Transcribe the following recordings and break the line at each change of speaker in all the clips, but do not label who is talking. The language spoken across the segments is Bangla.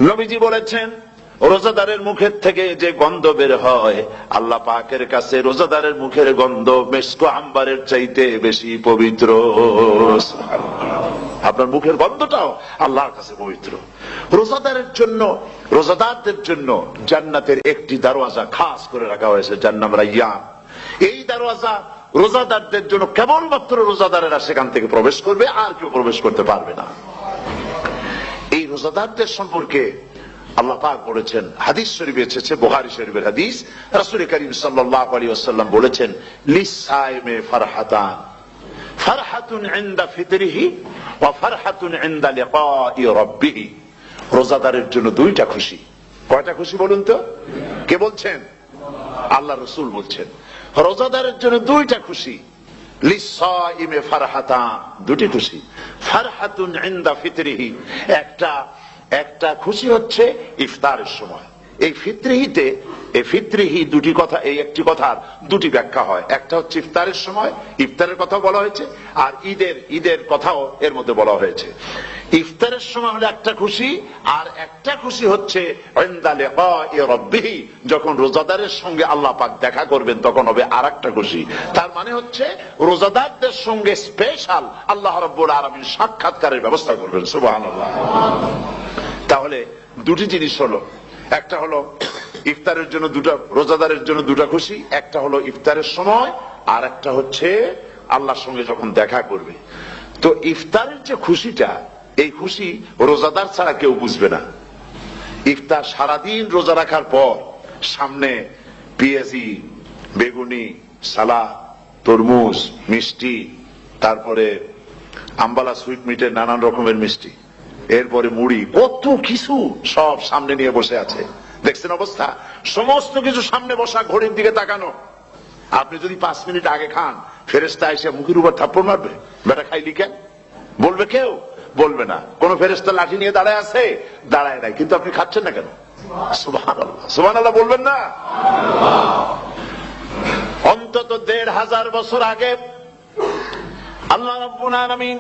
নবীজি বলেছেন, রোজাদারের মুখের থেকে যে গন্ধ বের হয়, আল্লাহ পাকের কাছে রোজাদারের মুখের গন্ধ মিস্ক আম্বারের চাইতে বেশি পবিত্র। আপনার মুখের গন্ধটাও আল্লাহর কাছে পবিত্র। রোজাদারের জন্য, রোজাদারদের জন্য জান্নাতের একটি দরওয়াজা খাস করে রাখা হয়েছে, যার নাম রায়্যান। এই দরওয়াজা রোজাদারদের জন্য, কেবলমাত্র রোজাদারেরা সেখান থেকে প্রবেশ করবে, আর কেউ প্রবেশ করতে পারবে না। এই রোজাদারদের সম্পর্কে আল্লাহ পাক বলেছেন, হাদিস শরীফে এসেছে, বুখারী শরীফের হাদিস, রাসূল করিম সাল্লাল্লাহু আলাইহি ওয়াসাল্লাম বলেছেন, লিসাইমে ফারহাতান, ফারহাতুন ইনদা ফিতরিহি ওয়া ফারহাতুন ইনদা লিকাই রাব্বিহি। রোজাদারের জন্য দুইটা খুশি। কয়টা খুশি বলুন তো? কে বলছেন? আল্লাহ রাসূল বলছেন, রোজাদারের জন্য দুইটা খুশি। লিসাইমে ফারহাতান, দুটি খুশি। ফারহাতুন ইনদা ফিতরিহি, একটা খুশি হচ্ছে ইফতারের সময়। এই ফিতরিহিতে, এই ফিতরিহি দুটি কথা, এই একটি কথার দুটি ব্যাখ্যা হয়। একটা হচ্ছে ইফতারের সময়, ইফতারের কথা বলা হয়েছে, আর ঈদের কথাও এর মধ্যে বলা হয়েছে। ইফতারের সময় হলো একটা খুশি, আর একটা খুশি হচ্ছে ইনদা লিকাই রাব্বিহি, যখন রোজাদারের সঙ্গে আল্লাহ পাক দেখা করবেন তখন হবে আরেকটা খুশি। তার মানে হচ্ছে রোজাদারদের সঙ্গে স্পেশাল আল্লাহ রাব্বুল আলামিন সাক্ষাৎকারের ব্যবস্থা করবেন। সুবহানাল্লাহ। তাহলে দুটি জিনিস হলো, একটা হলো ইফতারের জন্য দুটা, রোজাদারের জন্য দুটা খুশি, একটা হলো ইফতারের সময়, আর একটা হচ্ছে আল্লাহর সঙ্গে যখন দেখা করবে। তো ইফতারের যে খুশিটা, এই খুশি রোজাদার ছাড়া কেউ বুঝবে না। ইফতার সারাদিন রোজা রাখার পর সামনে পেঁয়াজি, বেগুনি, সালাদ, তরমুজ, মিষ্টি, তারপরে আম্বালা সুইট মিটের নানান রকমের মিষ্টি, এরপরে মুড়ি, কত কিছু সব সামনে নিয়ে বসে আছে। দেখছেন অবস্থা? সমস্ত কিছু সামনে বসা, ঘড়ির দিকে তাকানো। আপনি যদি 5 মিনিট আগে খান, ফেরেশতা এসে মুখের উপর থাপ্পড় মারবে, বেটা খাইলি কেন? বলবে কেউ? বলবে না। কোন ফেরেশতা লাঠি নিয়ে দাঁড়ায় আছে? দাঁড়ায় নাই। কিন্তু আপনি খাচ্ছেন না কেন? সুবহানাল্লাহ, সুবহানাল্লাহ বলবেন না? অন্তত 1500 বছর আগে আল্লাহ রাব্বুল আলামিন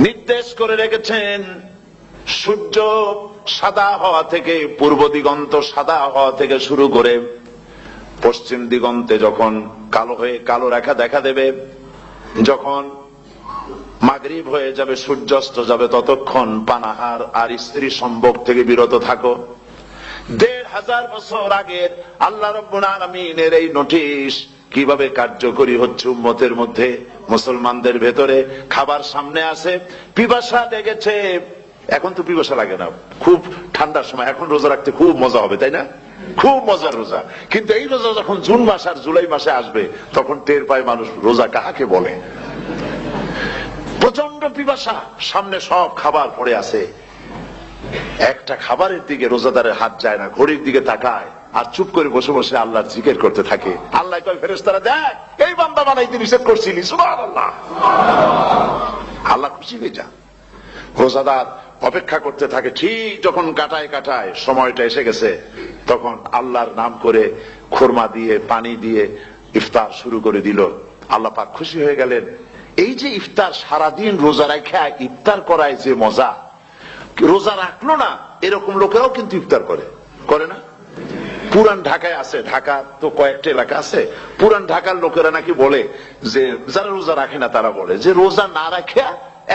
নির্দেশ করে রেখেছেন, সূর্য সাদা হওয়া থেকে, পূর্ব দিগন্ত সাদা হওয়া থেকে শুরু করে পশ্চিম দিগন্তে যখন কালো হয়ে কালো রেখা দেখা দেবে, যখন মাগরিব হয়ে যাবে, সূর্যাস্ত যাবে, ততক্ষণ পানাহার আর স্ত্রী সম্ভোগ থেকে বিরত থাকো। 1500 বছর আগের আল্লাহ রাব্বুল আলামিনের এই নোটিশ কিভাবে কার্যকরী হচ্ছে উম্মতের মধ্যে, মুসলমানদের ভেতরে। খাবার সামনে আছে, পিপাসা লেগেছে। এখন তো পিপাসা লাগে না, খুব ঠান্ডার সময়, এখন রোজা রাখতে খুব মজা হবে, তাই না? খুব মজার রোজা। কিন্তু এই রোজা যখন জুন মাস আর জুলাই মাসে আসবে, তখন টের পায় মানুষ রোজা কাহাকে বলে। প্রচন্ড পিপাসা, সামনে সব খাবার পড়ে আছে, একটা খাবারের দিকে রোজাদারের হাত যায় না, ঘড়ির দিকে তাকায় আর চুপ করে বসে বসে আল্লাহর জিকির করতে থাকে। আল্লাহ কয়, ফেরেশতারা দেখ, এই বান্দা বানাইতে নিষেধ করছিলি। সুবহানাল্লাহ। আল্লাহ খুশি হয়ে যান। রোজাদার অপেক্ষা করতে থাকে, ঠিক যখন কাটায় কাটায় সময়টা এসে গেছে, তখন আল্লাহর নাম করে খুরমা দিয়ে, পানি দিয়ে ইফতার শুরু করে দিল। আল্লাহ পাক খুশি হয়ে গেলেন। এই যে ইফতার, সারাদিন রোজা রাখা ইফতার করায় যে মজা, রোজা রাখলো না এরকম লোকেরাও কিন্তু ইফতার করে না? পুরান ঢাকায় আছে, ঢাকা তো কয়েকটা এলাকা আছে, পুরান ঢাকার লোকেরা নাকি বলে যে, যারা রোজা রাখে না তারা বলে যে, রোজা না রাখে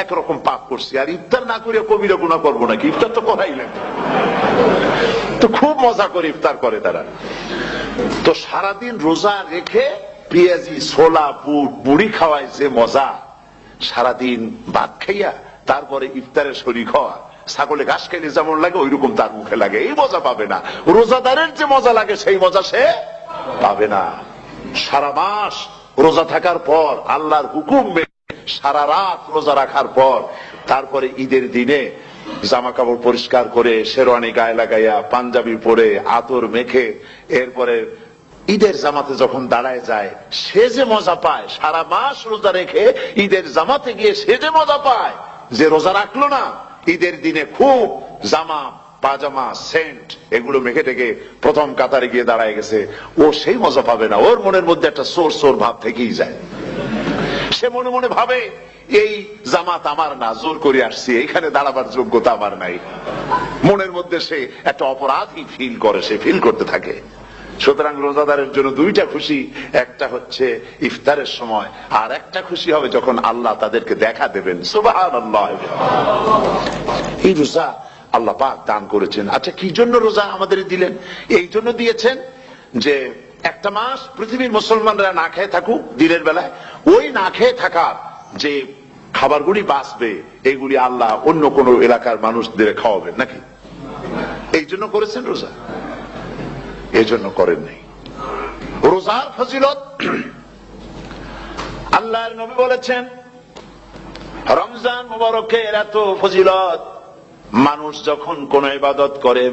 একরকম পাপ করছি, আর ইফতার না করিয়া কবিরা গুনাহ করবো নাকি? ইফতার তো করাই লাগে। তো খুব মজা করে ইফতার করে তারা। তো সারাদিন রোজা রেখে পেঁয়াজি, ছোলা, বুট, মুড়ি খাওয়ায় যে মজা, সারাদিন ভাত খাইয়া তারপরে ইফতারের শরীক হওয়া, ছাগলে ঘাস খাইলে যেমন লাগে ওইরকম তার মুখে লাগে। এই মজা পাবে না। রোজাদারের যে মজা লাগে সেই মজা সে পাবে না। সারা মাস রোজা থাকার পর, আল্লাহর হুকুম মেনে সারা রাত রোজা রাখার পর, তারপরে ঈদের দিনে জামা কাপড় পরিষ্কার করে, শেরওয়ানি গায়ে লাগাইয়া, পাঞ্জাবি পরে, আতর মেখে, এরপরে ঈদের জামাতে যখন দাঁড়ায় যায়, সে যে মজা পায়, সারা মাস রোজা রেখে ঈদের জামাতে গিয়ে সে যে মজা পায়, যে রোজা রাখলো না, ঈদের দিনে খুব জামা, পাজামা, সেন্ট এগুলো মেখে টেকে প্রথম কাতারে গিয়ে দাঁড়ায় গেছে, ও সেই মজা পাবে না। ওর মনের মধ্যে একটা সোর সোর ভাব থেকেই যায়। সে মনে মনে ভাবে এই জামাত আমার না, জোর করে আসছি, এখানে দাঁড়াবার যোগ্যতা আমার নাই। মনের মধ্যে সে একটা অপরাধী ফিল করে, সে ফিল করতে থাকে। সুতরাং রোজাদারের জন্য দুইটা খুশি, একটা হচ্ছে ইফতারের সময়, আর একটা খুশি হবে যখন আল্লাহ তাদেরকে দেখা দেবেন। সুবহানাল্লাহ। এই রোজা আল্লাহ পাক দান করেছেন। আচ্ছা, কি জন্য রোজা আমাদের দিলেন? এই জন্য দিয়েছেন যে একটা মাস পৃথিবীর মুসলমানরা না খেয়ে থাকুক দিনের বেলায়, ওই না খেয়ে থাকার যে খাবারগুলি বাঁচবে এগুলি আল্লাহ অন্য কোন এলাকার মানুষদের খাওয়াবেন নাকি? এই জন্য করেছেন রোজা, এই জন্য করেন নাই। রোজার ফজিলত আল্লাহর নবী বলেছেন, রমজান মুবারকের এত ফজিলত, মানুষ যখন কোন ইবাদত করে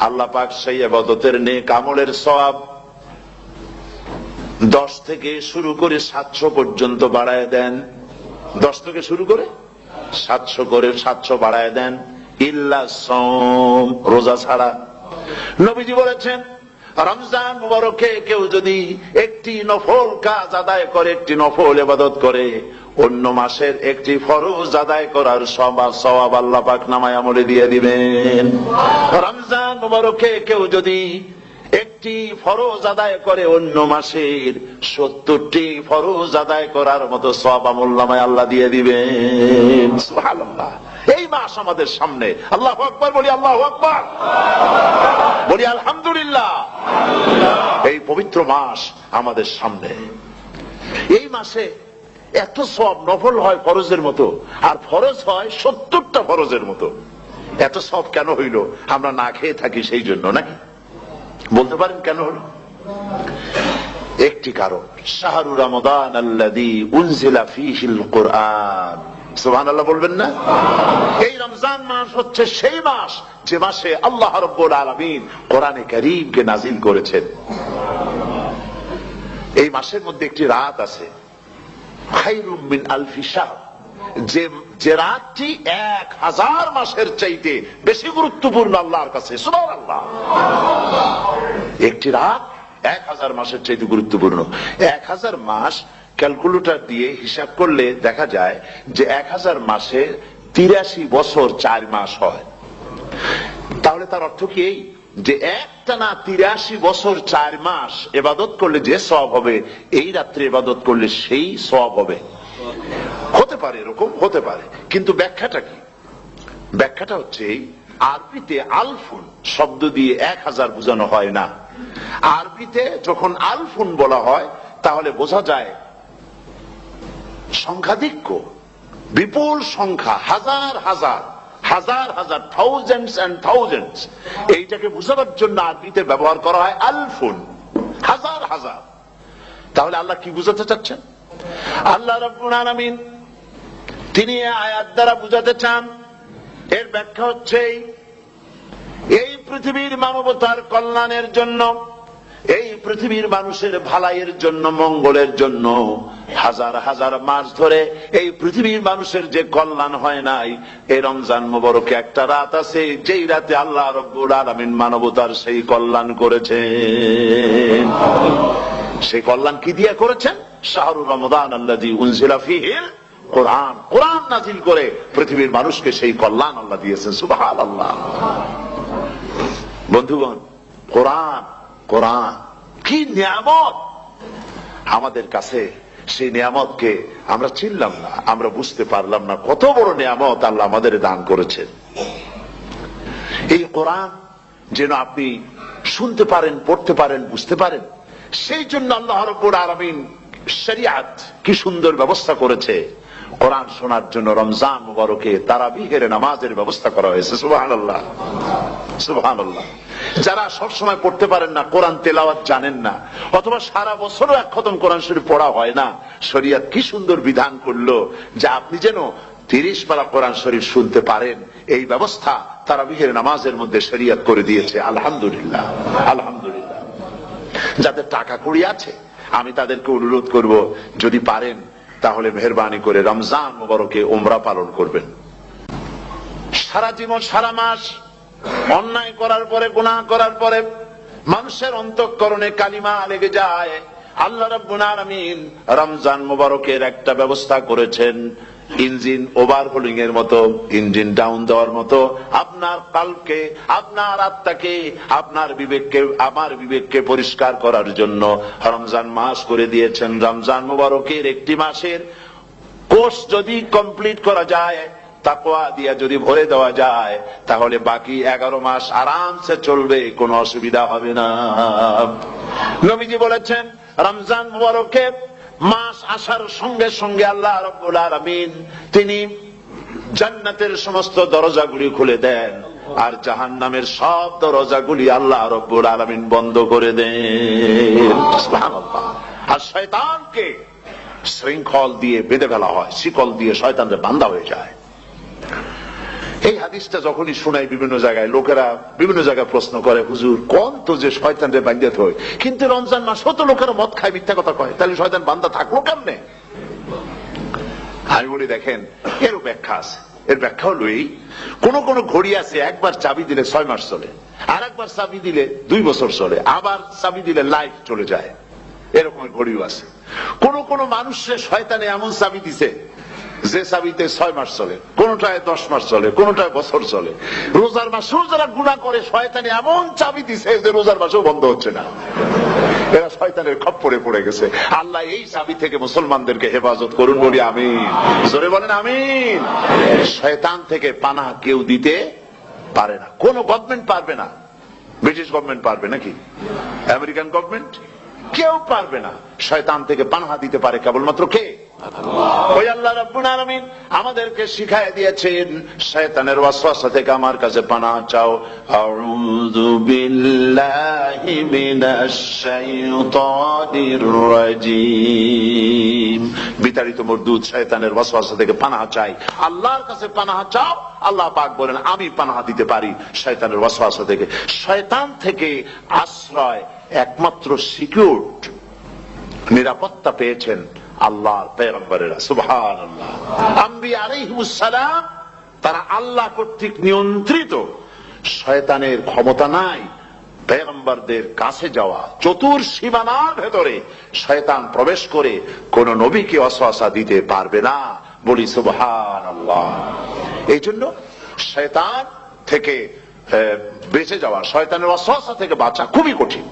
আল্লাহ পাক সেই ইবাদতের নেক আমলের সওয়াব 10 থেকে শুরু করে 700 পর্যন্ত বাড়ায় দেন। 10 থেকে শুরু করে 700 বাড়ায় দেন, ইল্লা সাওম, রোজা ছাড়া। নবীজি বলেছেন, রমজান মুবারকে কেউ যদি একটি নফল কাজ আদায় করে, একটি নফল ইবাদত করে, অন্য মাসের একটি ফরজ আদায় করার সওয়াব আল্লাহ পাক নামায় আমলে দিয়ে দিবেন। রমজান মুবারকে কেউ যদি একটি ফরজ আদায় করে, অন্য মাসের 70টি ফরজ আদায় করার মতো সওয়াব আমলনামায় আল্লাহ দিয়ে দিবেন। সুবহানাল্লাহ। এই মাস আমাদের সামনে, আল্লাহু আকবার বলি, আল্লাহু আকবার বলি, আলহামদুলিল্লাহ। এই পবিত্র মাস আমাদের সামনে। এই মাসে এত সওয়াব, নফল হয় ফরজের মতো, আর ফরজ হয় 70টা ফরজের মতো। এত সওয়াব কেন হইল? আমরা না খেয়ে থাকি সেই জন্য নাকি? বলতে পারেন কেন হলো? একটি কারণ, শাহরু রমাদান আল্লাযী উনজিলা ফীহিল কুরআন। সুবহানাল্লাহ বলবেন না? এই রমজান মাস হচ্ছে সেই মাস যে মাসে আল্লাহ রাব্বুল আলামিন কোরআনে কারীমকে নাযিল করেছেন। এই মাসের মধ্যে একটি রাত আছে, খায়রুম মিন আলফি শাহর, যে রাতটি 1000 মাসের চাইতে বেশি গুরুত্বপূর্ণ আল্লাহর কাছে। সুবহানাল্লাহ। একটি রাত 1000 মাসের চাইতে গুরুত্বপূর্ণ। 1000 মাস ক্যালকুলেটর দিয়ে হিসাব করলে দেখা যায় যে 1000 মাসে 83 বছর 4 মাস হয়। তাহলে তার অর্থ কি এই যে একটানা 83 বছর 4 মাস ইবাদত করলে যে সওয়াব হবে, এই রাত্রে ইবাদত করলে সেই সওয়াব হবে? হতে পারে, এরকম হতে পারে, কিন্তু ব্যাখ্যাটা কি? ব্যাখ্যাটা হচ্ছে, আরবিতে আলফুন শব্দ দিয়ে 1000 বোঝানো হয় না। আরবিতে যখন আলফুন বলা হয় তাহলে বোঝা যায় সংখ্যাধিক্য, বিপুল সংখ্যা, হাজার হাজার, হাজার হাজার, থাউজেন্ডস এন্ড থাউজেন্ডস। এইটাকে বোঝানোর জন্য আরবিতে ব্যবহার করা হয় আলফুন, হাজার হাজার। তাহলে আল্লাহ কি বুঝাতে চাচ্ছেন? আল্লাহ রাব্বুল আলামিন তিনি আয়াত দ্বারা বুঝাতে চান, এর ব্যাখ্যা হচ্ছে এই পৃথিবীর মানবতার কল্যাণের জন্য, এই পৃথিবীর মানুষের ভালাইয়ের জন্য, মঙ্গলের জন্য হাজার হাজার মাস ধরে এই পৃথিবীর মানুষের যে কল্যাণ হয় নাই, এই রমজান মুবারকে একটা রাত আছে যেই রাতে আল্লাহ রাব্বুল আলামিন মানবতার সেই কল্যাণ করেছেন। সেই কল্যাণ কি দিয়ে করেছেন? শাহরু রমাদান আল্লাযী উনজিলা ফীহিল কোরআন, কোরআন নাযিল করে পৃথিবীর মানুষকে সেই কল্যাণ আল্লাহ দিয়েছেন। সুবহানাল্লাহ। বন্ধুগণ, কোরআন, কোরআন কি নিয়ামত আমাদের কাছে! সেই নিয়ামতকে আমরা চিনলাম না, আমরা বুঝতে পারলাম না কত বড় নিয়ামত আল্লাহ আমাদের দান করেছেন। এই কোরআন যেন আপনি শুনতে পারেন, পড়তে পারেন, বুঝতে পারেন, সেই জন্য আল্লাহ রাব্বুল আলামিন শরিয়াত কি সুন্দর ব্যবস্থা করেছে। কোরআন শোনার জন্য রমজান মুবারকে তারাবিহের নামাজের ব্যবস্থা করা হয়েছে। সুবহানাল্লাহ, সুবহানাল্লাহ। যারা সব সময় পড়তে পারেন না, কোরআন তেলাওয়াত জানেন না, অথবা সারা বছরও এক খতম কোরআন শরীফ পড়া হয় না, শরিয়াত কি সুন্দর বিধান করলো যে আপনি যেন 30 পারা কোরআন শরীফ শুনতে পারেন। এই ব্যবস্থা তারাবিহের নামাজের মধ্যে শরিয়াত করে দিয়েছে। আলহামদুলিল্লাহ, আলহামদুলিল্লাহ। যাদের টাকা কড়ি আছে, আমি তাদেরকে অনুরোধ করব, যদি পারেন তাহলে মেহেরবানি করে রমজান মুবারকে উমরা পালন করবেন। সারা জীবন, সারা মাস অন্যায় করার পরে, গুনাহ করার পরে মানুষের অন্তঃকরণে কালিমা লেগে যায়, আল্লাহ রাব্বুল আলামিন রমজান মুবারকের একটা ব্যবস্থা করেছেন, ইঞ্জিন ওভারহোলিং এর মতো, ইঞ্জিন ডাউন দেওয়ার মতো। আপনার কালকে, আপনার আত্মাকে, আপনার বিবেককে, আমার বিবেককে পরিষ্কার করার জন্য রমজান মাস করে দিয়েছেন। রমজান মুবারকের একটি মাসের কোর্স যদি কমপ্লিট করা যায়, তাকওয়া দিয়া যদি ভরে দেওয়া যায়, তাহলে বাকি 11 মাস আরামসে চলবে, কোনো অসুবিধা হবে না। নবীজি বলেছেন রমজান মুবারকের মাস আসার সঙ্গে সঙ্গে আল্লাহ রাব্বুল আলামিন তিনি জান্নাতের সমস্ত দরজাগুলি খুলে দেন, আর জাহান্নামের সব দরজাগুলি আল্লাহ রাব্বুল আলামিন বন্ধ করে দেন। সুবহানাল্লাহ। আর শয়তানকে শৃঙ্খল দিয়ে বেঁধে ফেলা হয়, শিকল দিয়ে শয়তানরা বান্ধা হয়ে যায়। এই হাদিসটা যখনই শোনাই বিভিন্ন জায়গায়, লোকেরা বিভিন্ন জায়গায় প্রশ্ন করে, হুজুর কোন তো যে শয়তানরে বান্ধিয়ে হয়, কিন্তু রমজান মাস তো লোকেরা মদ খায়, মিথ্যা কথা কয়, তাহলে শয়তান বান্ধা থাকলো কেমনে? আমি বলি দেখেন, এর ব্যাখ্যা আছে। এর ব্যাখ্যা হলো এই, কোন কোন ঘড়ি আছে একবার চাবি দিলে 6 মাস চলে, আর একবার চাবি দিলে 2 বছর চলে, আবার চাবি দিলে লাইফ চলে যায়, এরকম ঘড়িও আছে। কোন কোন মানুষের শয়তানে এমন চাবি দিছে যে চাবিতে 6 মাস চলে, কোনটায় 10 মাস চলে, কোনটায় বছর চলে। রোজার মাসেও যারা গুনাহ করে শয়তানে এমন চাবি দিছে যে রোজার মাসেও বন্ধ হচ্ছে না। এরা শয়তানের খপ্পরে পড়ে গেছে। আল্লাহ এই চাবি থেকে মুসলমানদেরকে হেফাজত করুন, বলি আমিন। জোরে বলেন আমিন। শয়তান থেকে পানাহ কেউ দিতে পারে না, কোন গভর্নমেন্ট পারবে না। ব্রিটিশ গভর্নমেন্ট পারবে নাকি? American government? কেউ পারবে না। শয়তান থেকে পানাহ দিতে পারে কেবলমাত্র কে? ওই আল্লাহ রাব্বুল আলামিন আমাদেরকে শিখায় দিয়েছেন, শয়তানের ওয়াসওয়াসা থেকে আমার কাছে পানাহ চাও। আউযু বিল্লাহি মিনাশ শাইতানির রাজীম। বিতাড়িত মরদুদ শয়তানের ওয়াসওয়াসা থেকে পানাহ চাই, আল্লাহর কাছে পানাহ চাও। আল্লাহ পাক বলেন আমি পানাহ দিতে পারি শয়তানের ওয়াসওয়াসা থেকে। শয়তান থেকে আশ্রয় একমাত্র সিকিউরড, নিরাপত্তা পেয়েছেন আল্লাহর পয়গম্বরেরা। সুবহানাল্লাহ। আম্বিয়া আলাইহিমুস সালাম তারা আল্লাহ কর্তৃক নিয়ন্ত্রিত, শয়তানের ক্ষমতা নাই পয়গম্বরদের কাছে যাওয়া। চতুর সীমানার ভেতরে শয়তান প্রবেশ করে কোন নবীকে ওয়াসওয়াসা দিতে পারবে না, বলি সুবহানাল্লাহ। এই জন্য শয়তান থেকে বেঁচে যাওয়া, শয়তানের ওয়াসওয়াসা থেকে বাঁচা খুবই কঠিন।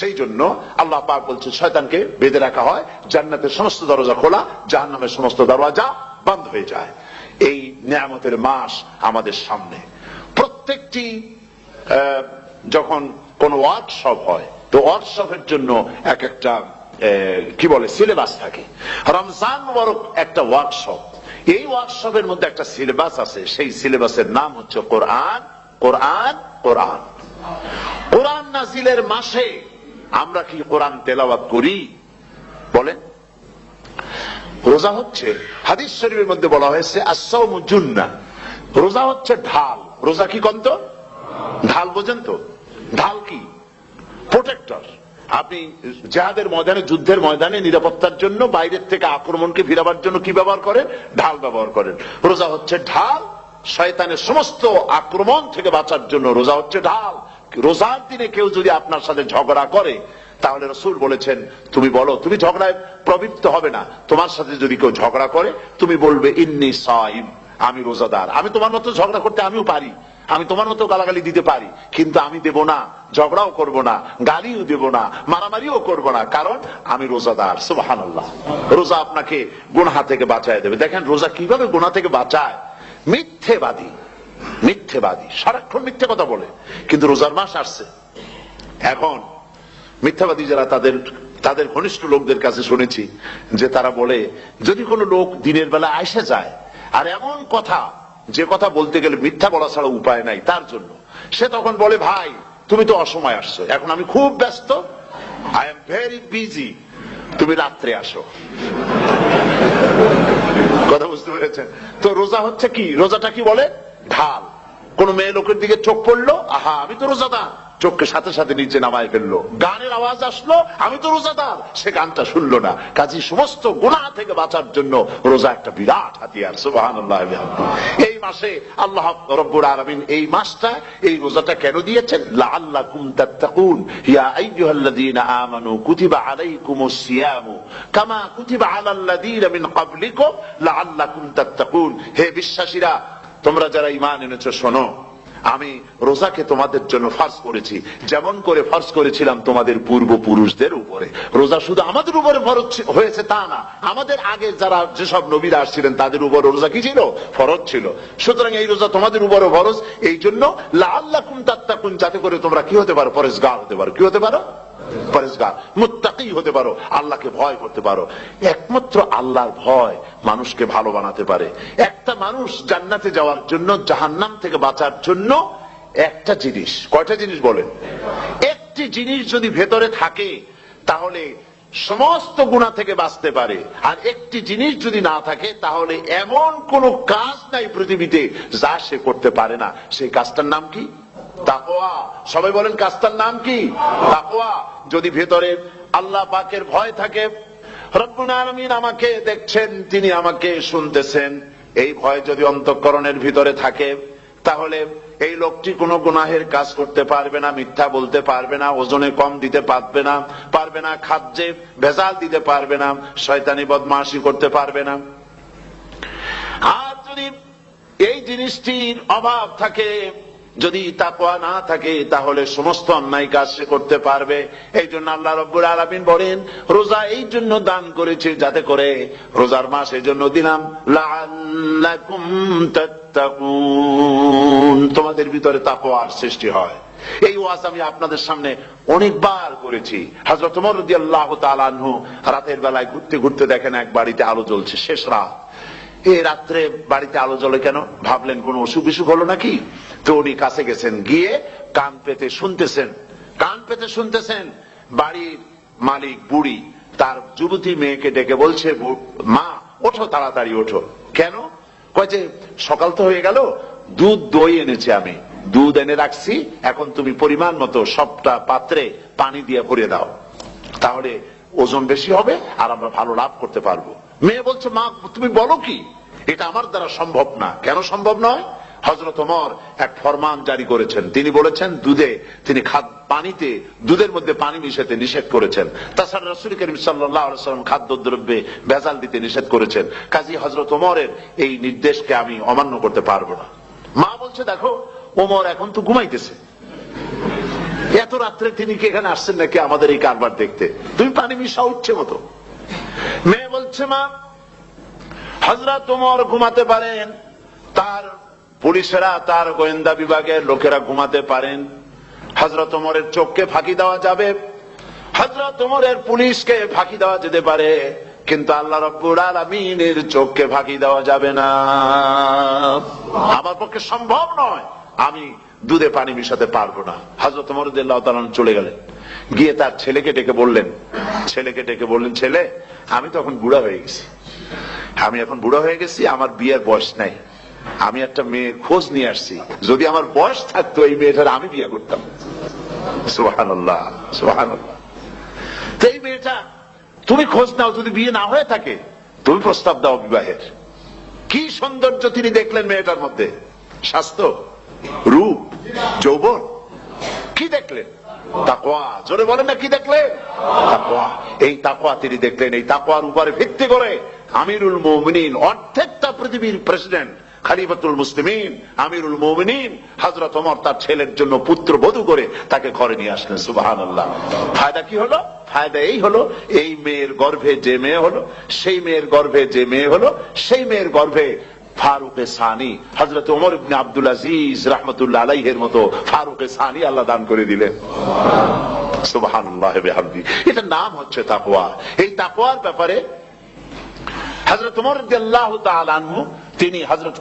সেই জন্য আল্লাহ পাক বলছে শয়তানকে বেঁধে রাখা হয়, জান্নাতের সমস্ত দরজা খোলা, জাহান্নামের সমস্ত দরজা বন্ধ হয়ে যায়। এই নিয়ামতের মাস আমাদের সামনে। প্রত্যেকটি যখন কোন ওয়ার্কশপ হয়, তো ওয়ার্কশপের জন্য এক একটা কি বলে সিলেবাস থাকে। রমজান মুবারক একটা ওয়ার্কশপ। এই ওয়ার্কশপের মধ্যে একটা সিলেবাস আছে, সেই সিলেবাসের নাম হচ্ছে কোরআন। কোরআন কোরআন কোরআন নাজিলের মাসে আমরা কি কোরআন তেলাওয়াত করি? বলেন। রোজা হচ্ছে, হাদিস শরীফের মধ্যে বলা হয়েছে আস-সাওমু জুন্নাহ, রোজা হচ্ছে ঢাল। রোজা কি কন্ত? ঢাল। বোঝেন তো ঢাল কি? প্রোটেক্টর। আপনি জিহাদের ময়দানে, যুদ্ধের ময়দানে নিরাপত্তার জন্য, বাইরের থেকে আক্রমণকে ফিরাবার জন্য কি ব্যবহার করেন? ঢাল ব্যবহার করেন। রোজা হচ্ছে ঢাল, শয়তানের সমস্ত আক্রমণ থেকে বাঁচার জন্য রোজা হচ্ছে ঢাল। রোজার দিনে কেউ যদি আপনার সাথে ঝগড়া করে, তাহলে রাসূল বলেছেন তুমি বলো, তুমি ঝগড়ায় প্রবৃত্ত হবে না। তোমার সাথে যদি কেউ ঝগড়া করে, তুমি বলবে ইন্নী সাইম, আমি রোজাদার। আমি তোমার মতো ঝগড়া করতে আমিও পারি, আমি তোমার মতো গালাগালি দিতে পারি, কিন্তু আমি দেব না, ঝগড়াও করব না, গালিও দেব না, মারামারিও করব না, কারণ আমি রোজাদার। সুবহানাল্লাহ। রোজা আপনাকে গুনাহ থেকে বাঁচায় দেবে। দেখেন রোজা কিভাবে গুনাহ থেকে বাঁচায়। মিথ্যেবাদী, মিথ্যেবাদী সারাক্ষণ মিথ্যে কথা বলে, কিন্তু রোজার মাস আসছে। এখন মিথ্যাবাদী যারা, তাদের ঘনিষ্ঠ লোকদের কাছে শুনেছি যে তারা বলে, যদি কোনো লোক দিনের বেলা আইসে যায় আর এমন কথা, যে কথা বলতে গেলে মিথ্যা বলা ছাড়া উপায় নাই তার জন্য, সে তখন বলে ভাই তুমি তো অসময় আসছো, এখন আমি খুব ব্যস্ত, আই এম ভেরি বিজি, তুমি রাত্রে আসো। কথা বুঝতে পেরেছেন তো? রোজা হচ্ছে কি? রোজাটা কি বলে? ঢাল। কোন মেয়ে লোকের দিকে চোখ পড়লো, আহা আমি তো রোজাদার, চোখকে সাথে সাথে নিচে নামায় ফেললো, গানের আওয়াজ আসলো, আমি তো রোজাদার, সে গানটা শুনলো না। কাজী সমস্ত গুনাহ থেকে বাঁচার জন্য রোজা একটা বিরাট হাতিয়ার। সুবহানাল্লাহ। এই মাসে আল্লাহ রাব্বুল আলামিন এই মাসটা, এই রোজাটা কেন দিয়েছেন? লাআল্লাকুম তাত্তাকুন, ইয়া আইয়ুহাল্লাযীনা আমানু কুতিবা আলাইকুমুস সিয়ামু কামা কুতিবা আলাল্লাযীনা মিন ক্বাবলিকুম লাআল্লাকুম তাত্তাকুন। হে বিশ্বাসীরা, তোমরা যারা ঈমান এনেছো শোনো, আমি রোজাকে তোমাদের জন্য ফরজ করেছি, যেমন করে ফরজ করেছিলাম তোমাদের পূর্বপুরুষদের উপরে। রোজা শুধু আমাদের উপরে ফরজ হয়েছে তা না, আমাদের আগে যারা যেসব নবীরা আসছিলেন তাদের উপর রোজা কি ছিল? ফরজ ছিল। সুতরাং এই রোজা তোমাদের উপরে ফরজ, এই জন্য লাআল্লাকুম তাত্তাকুন, যাতে করে তোমরা কি হতে পারো? পরেজগার হতে পারো। কি হতে পারো? পরেজগার, মুত্তাকি হতে পারো, আল্লাহকে ভয় করতে পারো। একমাত্র আল্লাহর ভয় মানুষকে ভালো বানাতে পারে। একটা মানুষ জান্নাতে যাওয়ার জন্য, জাহান্নাম থেকে বাঁচার জন্য একটা জিনিস, কয়টা জিনিস বলেন? একটি জিনিস যদি ভেতরে থাকে তাহলে সমস্ত গুনাহ থেকে বাঁচতে পারে। আর একটি জিনিস যদি না থাকে তাহলে এমন কোন কাজ নাই পৃথিবীতে যা সে করতে পারে না। সেই কাজটার নাম কি? তাকওয়া। সবাই বলেন, কাজটার নাম কি? তাকওয়া। যদি ভেতরে আল্লাহ পাকের ভয় থাকে, রব্বুল আলামিন আমাকে দেখছেন, তিনি আমাকে শুনতেছেন, এই ভয় যদি অন্তঃকরণের ভিতরে থাকে তাহলে এই লোকটি কোনো গুনাহের কাজ করতে পারবে না, মিথ্যা বলতে পারবে না, ওজনে কম দিতে পারবে না, খাদ্যে ভেজাল দিতে পারবে না, শয়তানি বদমাশি করতে পারবে না। আর যদি এই জিনিসটির অভাব থাকে, যদি তাকওয়া না থাকে, তাহলে সমস্ত অন্যায় কাজ সে করতে পারবে। এই জন্য আল্লাহ রাব্বুল আলামিন বলেন, রোজা এই জন্য দান করেছে যাতে করে, রোজার মাস এই জন্য দিলাম, লাআল্লাকুম তাত্তাকুন, তোমাদের ভিতরে তাকওয়ার সৃষ্টি হয়। এই ওয়াজ আমি আপনাদের সামনে অনেকবার করেছি। হযরত ওমর রাদিয়াল্লাহু তাআলা আনহু রাতের বেলায় ঘুরতে ঘুরতে দেখেন এক বাড়িতে আলো জ্বলছে, শেষ রাত। এই রাত্রে বাড়িতে আলো জ্বলে কেন? ভাবলেন কোন অসুখ বিসুখ হলো নাকি। তো উনি কাছে গেছেন, গিয়ে কান পেতে শুনতেছেন। বাড়ির মালিক বুড়ি তার যুবতী মেয়েকে ডেকে বলছে, মা ওঠো, তাড়াতাড়ি ওঠো। কেন? কয় যে সকাল তো হয়ে গেল, দুধ দই এনেছি, আমি দুধ এনে রাখছি, এখন তুমি পরিমাণ মতো সবটা পাত্রে পানি দিয়ে ভরে দাও, তাহলে ওজন বেশি হবে আর আমরা ভালো লাভ করতে পারবো। মেয়ে বলছে, মা তুমি বলো কি, এটা আমার দ্বারা সম্ভব না। কেন সম্ভব নয়? হযরত ওমর এক ফরমান জারি করেছেন, তিনি বলেছেন তিনি পানিতে, দুধের মধ্যে পানি মিশাতে নিষেধ করেছেন। তাছাড়া রাসূল করিম সাল্লাল্লাহু আলাইহি ওয়াসাল্লাম খাদ্যদ্রব্যে ভেজাল দিতে নিষেধ করেছেন। কাজী হযরত ওমরের এই নির্দেশকে আমি অমান্য করতে পারবো না। মা বলছে, দেখো ওমর এখন তো ঘুমাইতেছে, এত রাত্রে তিনি কি এখানে আসছেন নাকি আমাদের এই কারবার দেখতে? তুমি পানি মিশাও ইচ্ছে মতো। মেয়ে বলছে, মা হযরত ওমর ঘুমাতে পারেন, তার পুলিশেরা, তার গোয়েন্দা বিভাগের লোকেরা ঘুমাতে পারেন, হযরত ওমরের চোখকে ফাঁকি দেওয়া যাবে, হযরত ওমরের পুলিশকে ফাঁকি দেওয়া যেতে পারে, কিন্তু আল্লাহ রাব্বুল আলামিনের চোখকে ফাঁকি দেওয়া যাবে না। আমার পক্ষে সম্ভব নয়, আমি দুধে পানি মিশাতে পারবো না। হযরত ওমর রাদিয়াল্লাহু তাআলা চলে গেলেন, গিয়ে তার ছেলেকে ডেকে বললেন, ছেলে আমি তো এখন বুড়া হয়ে গেছি, আমার বিয়ের বয়স নাই, আমি একটা মেয়ের খোঁজ নিয়ে আসছি, যদি আমার বয়স থাকতো এই মেয়েটার আমি বিয়ে করতাম। সুবহানাল্লাহ, সুবহানাল্লাহ। তো এই মেয়েটা তুমি খোঁজ নাও, যদি বিয়ে না হয়ে থাকে তুমি প্রস্তাব দাও বিবাহের। কি সৌন্দর্য তিনি দেখলেন মেয়েটার মধ্যে, স্বাস্থ্য, রূপ, যৌবন, কি দেখলেন? তাকওয়া। জোরে বলেন না, কি দেখলেন? তাকওয়া। এই তাকওয়া তিনি দেখলেন। এই তাকওয়ার উপরে ভিত্তি করে আমিরুল মুমিনিন, অর্ধেকটা পৃথিবীর প্রেসিডেন্ট, খলিফাতুল মুসলিমিন, আমিরুল মুমিনিন হযরত ওমর তার ছেলের জন্য পুত্র বধূ করে তাকে ঘরে নিয়ে আসলেন। সুবহানাল্লাহ। ফায়দা কি হলো? ফায়দা এই হলো, এই মেয়ের গর্ভে যে মেয়ে হলো, সেই মেয়ের গর্ভে ফারুকে সানি, হযরত ওমর ইবনে আব্দুল আজিজ রাহমাতুল্লাহ আলাইহির মতো ফারুকে সানি আল্লাহ দান করে দিলেন। সুবহানাল্লাহ বিহামদি। এটা নাম হচ্ছে তাকওয়া। এই তাকওয়ার ব্যাপারে হযরত ওমর রাদিয়াল্লাহু তাআলা আনহু, তিনি হযরত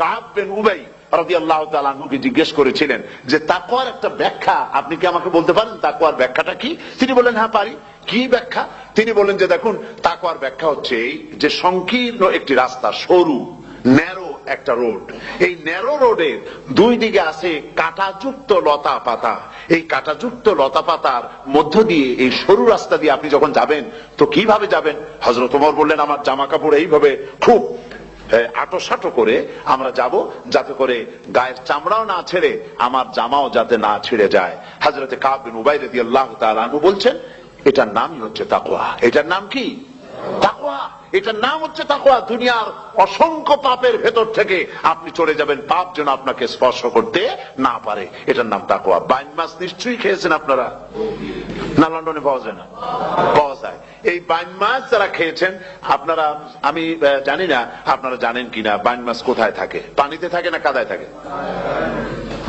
কাব বিন উবাই রাদিয়াল্লাহু তাআলা আনহুকে জিজ্ঞেস করেছিলেন যে তাকওয়ার একটা ব্যাখ্যা আপনি কি আমাকে বলতে পারেন, তাকওয়ার ব্যাখ্যাটা কি? তিনি বললেন, হ্যাঁ পারি। কি ব্যাখ্যা? তিনি বললেন যে দেখুন, তাকওয়ার ব্যাখ্যা হচ্ছে এই যে সংকীর্ণ একটি রাস্তা, সরু ন্যারো একটা রোড, এই ন্যারো রোডের দুই দিকে আছে কাঁটাযুক্ত লতা পাতা। এই কাঁটাযুক্ত লতা পাতার মধ্য দিয়ে এই সরু রাস্তা দিয়ে আপনি যখন যাবেন তো কিভাবে যাবেন? হযরত ওমর বললেন, আমার জামা কাপড় এইভাবে খুব আটোসাটো করে আমরা যাব, যাতে করে গায়ের চামড়াও না ছেড়ে আমার জামাও যাতে না ছিঁড়ে যায়। হযরত কাব বিন উবাই রাদিয়াল্লাহু তাআলা আনহু বলছেন, এটার নামই হচ্ছে তাকওয়া। এটার নাম কি? তাকওয়া। এটার নাম হচ্ছে তাকওয়া। দুনিয়ার অসংখ্য পাপের ভেতর থেকে আপনি চলে যাবেন, পাপ যেন আপনাকে স্পর্শ করতে না পারে। এটার নাম তাকওয়া। বাইন মাছ নিশ্চয়ই খেয়েছেন আপনারা, না লন্ডনে পাওয়া যায় না? পাওয়া যায়। এই বাইন মাছ যারা খেয়েছেন আপনারা, আমি জানি না আপনারা জানেন কিনা, বাইন মাছ কোথায় থাকে? পানিতে থাকে না কাদায় থাকে?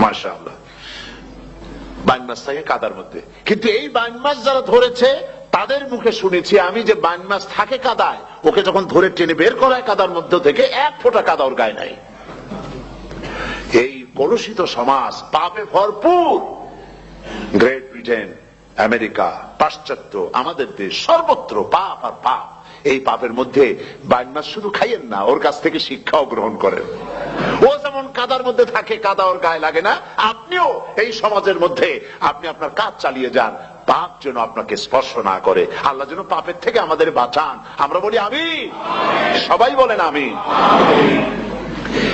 মাশাআল্লাহ, বাইন মাছ থাকে কাদার মধ্যে। কিন্তু এই বাইন মাছ যারা ধরেছে তাদের মুখে শুনেছি আমি যে বাইন মাছ থাকে কাদায়, ওকে যখন ধরে টেনে বের করা হয় কাদার মধ্য থেকে, এক ফোঁটা কাদা ওর গায়ে নাই। এই কলুষিত সমাজ, পাপে ভরপুর। গ্রেট ব্রিটেন, আমেরিকা, পাশ্চাত্য, আমাদের দেশ, সর্বত্র পাপ আর পাপ। এই পাপের মধ্যে বাইন মাছ শুধু খাইয়েন না, ওর কাছ থেকে শিক্ষাও গ্রহণ করেন। ও যেমন কাদার মধ্যে থাকে, কাদা ওর গায়ে লাগে না, আপনিও এই সমাজের মধ্যে আপনি আপনার কাজ চালিয়ে যান, পাপ যেন আপনাকে স্পর্শ না করে। আল্লাহ যেন পাপের থেকে আমাদের বাঁচান। আমরা বলি আমিন, সবাই বলেন আমিন।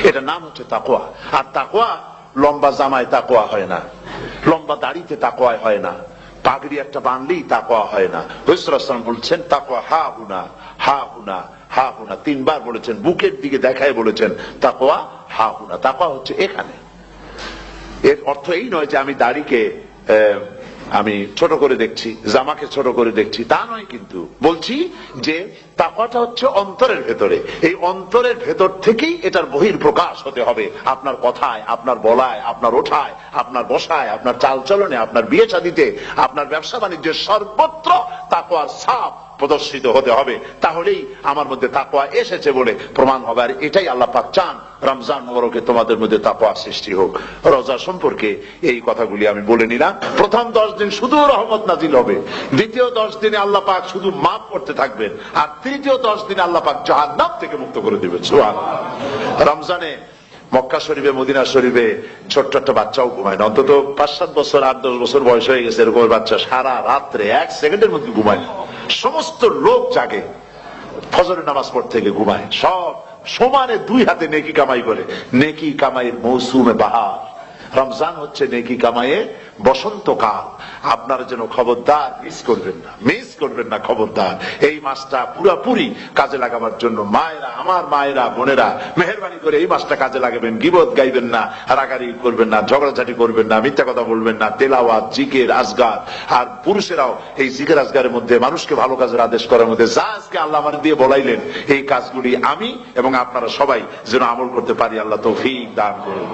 এটার নাম হচ্ছে তাকওয়া। আর তাকওয়া লম্বা জামায় তাকওয়া হয় না, লম্বা দাড়িতে তাকওয়া হয় না, পাগড়ি একটা বানলেই তাকওয়া হয় না। রাসূলুল্লাহ সাল্লাল্লাহু আলাইহি ওয়াসাল্লাম বলছেন তাকওয়া হা হুনা, হা হুনা, হা হুনা, তিনবার বলেছেন, বুকের দিকে দেখায় বলেছেন তাকওয়া হা হুনা। তাকওয়া হচ্ছে এখানে। এর অর্থ এই নয় যে আমি দাড়িকে আমি ছোট করে দেখছি, জামাকে ছোট করে দেখছি, তা নয়। কিন্তু বলছি যে তাকওয়াটা হচ্ছে অন্তরের ভেতরে। এই অন্তরের ভেতর থেকেই এটার বহির প্রকাশ হতে হবে। আপনার কথায়, আপনার বলায়, আপনার ওঠায়, আপনার বসায়, আপনার চালচলনে, আপনার বিয়ে শাদীতে, আপনার ব্যবসা বাণিজ্যের সর্বত্র তাকওয়ার ছাপ প্রদর্শিত হতে হবে। তাহলেই আমার মধ্যে তাকওয়া এসেছে বলে প্রমাণ হবে। আর এটাই আল্লাহ পাক চান, রমজান মুবারকে তোমাদের মধ্যে তাকওয়া সৃষ্টি হোক। রোজা সম্পর্কে এই কথাগুলি আমি বলে নিলাম। প্রথম 10 দিন শুধু রহমত নাজিল হবে, দ্বিতীয় 10 দিনে আল্লাহ পাক শুধু মাফ করতে থাকবেন, আর তৃতীয় 10 দিনে আল্লাহ পাক জাহান্নাম থেকে মুক্ত করে দিবেন। সুবহানাল্লাহ। রমজানে মক্কা শরীফে, মদিনা শরীফে ছোট্ট একটা বাচ্চাও ঘুমায় না। অন্তত 5-7 বছর, 8-10 বছর বয়স হয়ে গেছে এরকম বাচ্চা সারা রাত্রে 1 সেকেন্ডের মধ্যে ঘুমায় না। সমস্ত লোক জাগে, ফজরের নামাজ পড়তে থেকে ঘুমায়, সব সমানে 2 হাতে নেকি কামাই করে। নেকি কামাইয়ের মৌসুমে বাহার। রমজান হচ্ছে নেকি কামাইয়ের বসন্তকাল। আপনারা যেন খবরদার মিস করবেন না, মিস করবেন না, খবরদার। এই মাসটা পুরোপুরি কাজে লাগাবার জন্য মায়েরা, আমার মায়েরা, বোনেরা, মেহেরবানি করে এই মাসটা কাজে লাগাবেন। গীবত গাইবেন না, রাগারাগি করবেন না, ঝগড়াঝাটি করবেন না, মিথ্যা কথা বলবেন না, তেলাওয়াত, জিকির, আজগার। আর পুরুষেরাও এই জিকির আজগারের মধ্যে, মানুষকে ভালো কাজের আদেশ করার মধ্যে যা আজকে আল্লাহ আমার দিয়ে বলাইলেন, এই কাজগুলি আমি এবং আপনারা সবাই যেন আমল করতে পারি। আল্লাহ তৌফিক দান করুন।